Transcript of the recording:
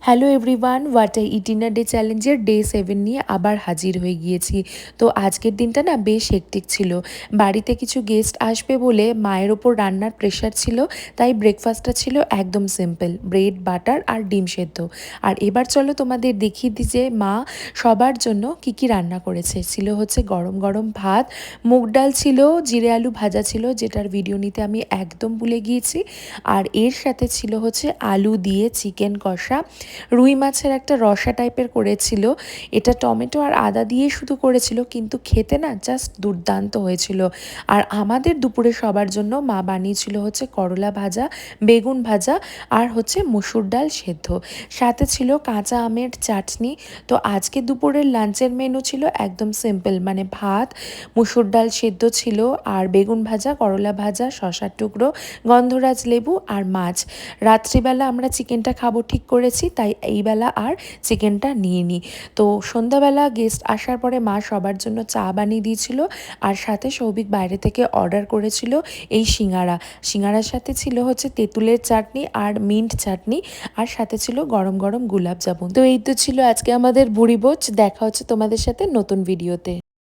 Hello everyone, what I it in a day চ্যালেঞ্জের day 7 নিয়ে আবার হাজির হয়ে গিয়েছি। তো আজকের দিনটা না বেশ হেক্টিক ছিল। বাড়িতে কিছু গেস্ট আসবে বলে মায়ের ওপর রান্নার প্রেশার ছিল, তাই ব্রেকফাস্টটা ছিল একদম সিম্পল, ব্রেড বাটার আর ডিম সেদ্ধ। আর এবার চলো তোমাদের দেখিয়ে দিই যে মা সবার জন্য কি কি রান্না করেছে। ছিল হচ্ছে গরম গরম ভাত, মুগ ডাল ছিল, জিরে আলু ভাজা ছিল যেটার ভিডিও নিতে আমি একদম ভুলে গিয়েছি। আর এর সাথে ছিল হচ্ছে আলু দিয়ে চিকেন কষা, রুই মাছের একটা রসা টাইপের করেছিল। এটা টমেটো আর আদা দিয়ে শুধু করেছিল, কিন্তু খেতে না জাস্ট দুর্দান্ত হয়েছিল। আর আমাদের দুপুরে সবার জন্য মা বানিয়েছিল হচ্ছে করলা ভাজা, বেগুন ভাজা আর হচ্ছে মসুর ডাল সেদ্ধ, সাথে ছিল কাঁচা আমের চাটনি। তো আজকে দুপুরের লাঞ্চের মেনু ছিল একদম সিম্পল, মানে ভাত, মসুর ডাল সেদ্ধ ছিল আর বেগুন ভাজা, করলা ভাজা, শশার টুকরো, গন্ধরাজ লেবু আর মাছ। রাত্রিবেলা আমরা চিকেনটা খাবো ঠিক করেছি, তাই এইবেলা আর চিকেনটা নিয়ে নিই। তো সন্ধ্যাবেলা গেস্ট আসার পরে মা সবার জন্য চা বানিয়ে দিয়েছিল, আর সাথে সৌভিক বাইরে থেকে অর্ডার করেছিল এই সিঙ্গারার সাথে ছিল হচ্ছে তেঁতুলের চাটনি আর মিন্ট চাটনি, আর সাথে ছিল গরম গরম গোলাপ জামুন। তো এই তো ছিল আজকে আমাদের ভুড়ি ভোজ। দেখা হচ্ছে তোমাদের সাথে নতুন ভিডিওতে।